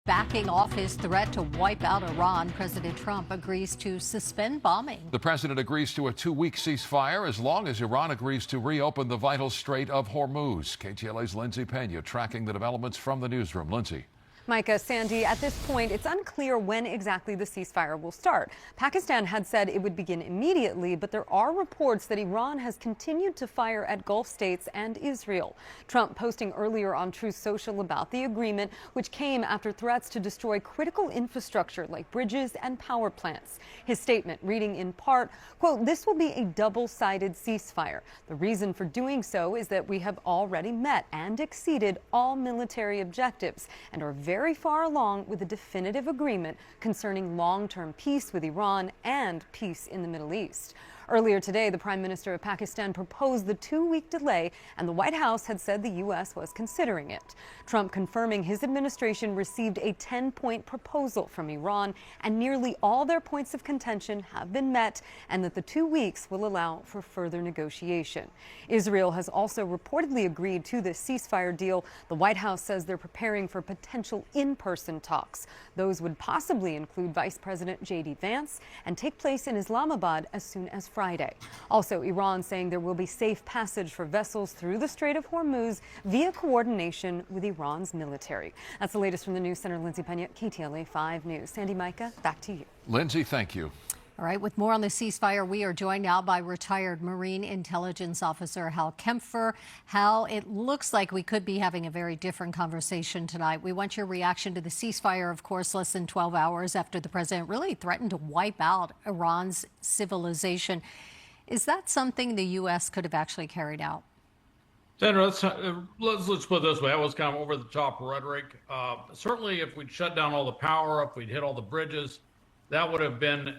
Backing off his threat to wipe out Iran, President Trump agrees to suspend bombing. The president agrees to a 2-week ceasefire as long as Iran agrees to reopen the vital Strait of Hormuz. KTLA's Lindsay Pena tracking the developments from the newsroom. Lindsay. Micah, Sandy, at this point, it's unclear when exactly the ceasefire will start. Pakistan had said it would begin immediately, but there are reports that Iran has continued to fire at Gulf states and Israel. Trump posting earlier on Truth Social about the agreement, which came after threats to destroy critical infrastructure like bridges and power plants. His statement reading in part, quote, "This will be a double-sided ceasefire. The reason for doing so is that we have already met and exceeded all military objectives and are very far along with a definitive agreement concerning long-term peace with Iran and peace in the Middle East." Earlier today, the Prime Minister of Pakistan proposed the 2-week delay, and the White House had said the U.S. was considering it. Trump confirming his administration received a 10-point proposal from Iran, and nearly all their points of contention have been met, and that the 2 weeks will allow for further negotiation. Israel has also reportedly agreed to this ceasefire deal. The White House says they're preparing for potential in-person talks. Those would possibly include Vice President J.D. Vance and take place in Islamabad as soon as Friday. Also, Iran saying there will be safe passage for vessels through the Strait of Hormuz via coordination with Iran's military. That's the latest from the News Center. Lindsay Pena, KTLA 5 News. Sandy, Micah, back to you. Lindsay, thank you. All right, with more on the ceasefire, we are joined now by retired Marine Intelligence Officer Hal Kempfer. Hal, it looks like we could be having a very different conversation tonight. We want your reaction to the ceasefire, of course, less than 12 hours after the president really threatened to wipe out Iran's civilization. Is that something the U.S. could have actually carried out? Senator, let's put it this way. That was kind of over-the-top rhetoric. Certainly, if we'd shut down all the power, if we'd hit all the bridges, that would have been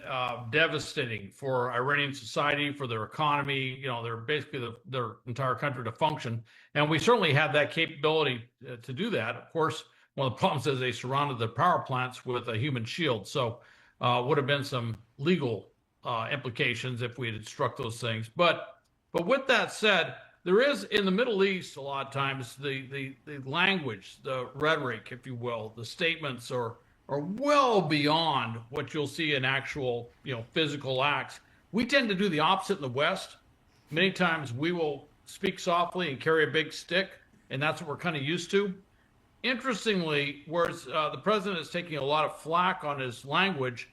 devastating for Iranian society, for their economy. You know, they're basically their entire country to function. And we certainly have that capability to do that. Of course, one of the problems is they surrounded the power plants with a human shield. So would have been some legal implications if we had struck those things. But with that said, there is in the Middle East a lot of times the language, the rhetoric, if you will, the statements are well beyond what you'll see in actual, physical acts. We tend to do the opposite in the West. Many times we will speak softly and carry a big stick, and that's what we're kind of used to. Interestingly, whereas the president is taking a lot of flack on his language,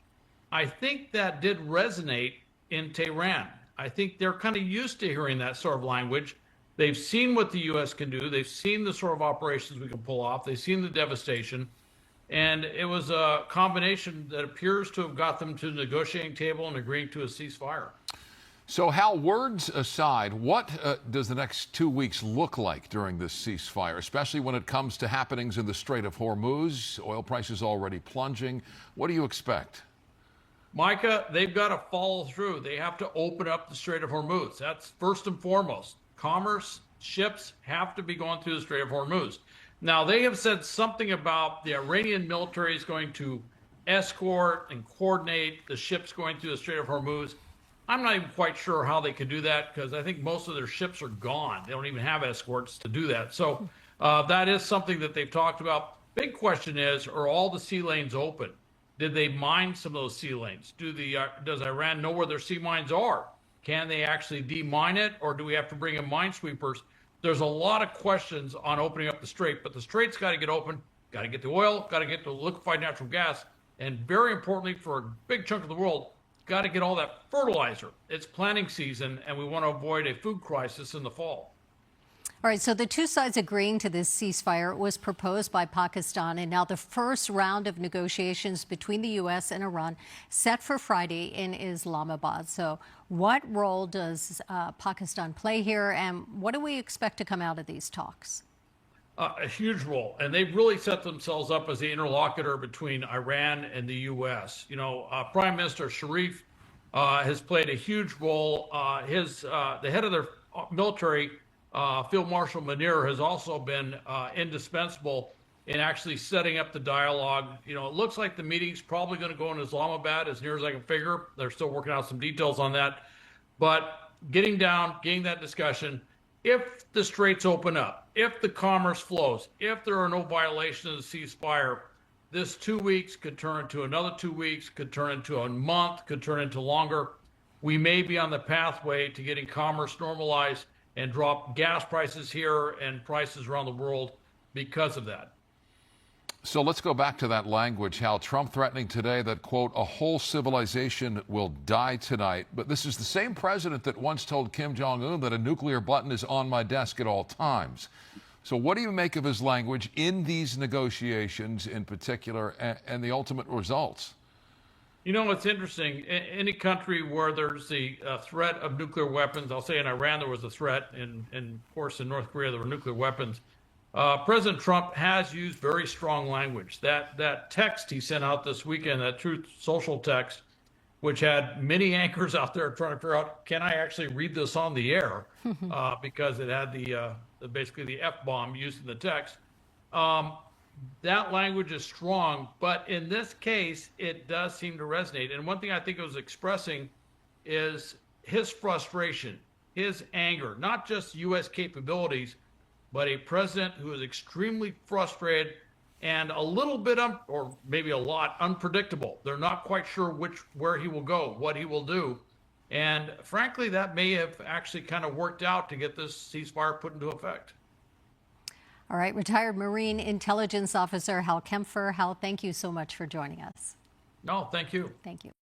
I think that did resonate in Tehran. I think they're kind of used to hearing that sort of language. They've seen what the U.S. can do. They've seen the sort of operations we can pull off. They've seen the devastation. And it was a combination that appears to have got them to the negotiating table and agreeing to a ceasefire. So, Hal, words aside, what does the next 2 weeks look like during this ceasefire, especially when it comes to happenings in the Strait of Hormuz? Oil prices already plunging. What do you expect? Micah, they've got to follow through. They have to open up the Strait of Hormuz. That's first and foremost. Commerce, ships have to be going through the Strait of Hormuz. Now, they have said something about the Iranian military is going to escort and coordinate the ships going through the Strait of Hormuz. I'm not even quite sure how they could do that because I think most of their ships are gone. They don't even have escorts to do that. So that is something that they've talked about. Big question is, are all the sea lanes open? Did they mine some of those sea lanes? Does Iran know where their sea mines are? Can they actually demine it, or do we have to bring in minesweepers? There's a lot of questions on opening up the strait, but the strait's got to get open, got to get the oil, got to get the liquefied natural gas, and very importantly for a big chunk of the world, got to get all that fertilizer. It's planting season, and we want to avoid a food crisis in the fall. All right, so the two sides agreeing to this ceasefire was proposed by Pakistan, and now the first round of negotiations between the U.S. and Iran set for Friday in Islamabad. So what role does Pakistan play here, and what do we expect to come out of these talks? A huge role, and they've really set themselves up as the interlocutor between Iran and the U.S. Prime Minister Sharif has played a huge role. The head of their military, Field Marshal Munir, has also been indispensable in actually setting up the dialogue. It looks like the meeting's probably going to go in Islamabad, as near as I can figure. They're still working out some details on that. But getting that discussion, if the straits open up, if the commerce flows, if there are no violations of the ceasefire, this 2 weeks could turn into another 2 weeks, could turn into a month, could turn into longer. We may be on the pathway to getting commerce normalized and drop gas prices here and prices around the world because of that. So let's go back to that language, Hal. Trump threatening today that, quote, a whole civilization will die tonight. But this is the same president that once told Kim Jong-un that a nuclear button is on my desk at all times. So what do you make of his language in these negotiations in particular and the ultimate results? You know, it's interesting. Any country where there's the threat of nuclear weapons, I'll say in Iran there was a threat, and of course in North Korea there were nuclear weapons. President Trump has used very strong language. That text he sent out this weekend, that Truth Social text, which had many anchors out there trying to figure out, can I actually read this on the air? Because it had basically the F-bomb used in the text. That language is strong, but in this case, it does seem to resonate. And one thing I think it was expressing is his frustration, his anger, not just U.S. capabilities, but a president who is extremely frustrated and a little bit, or maybe a lot, unpredictable. They're not quite sure where he will go, what he will do. And frankly, that may have actually kind of worked out to get this ceasefire put into effect. All right, retired Marine Intelligence Officer Hal Kempfer. Hal, thank you so much for joining us. No, thank you. Thank you.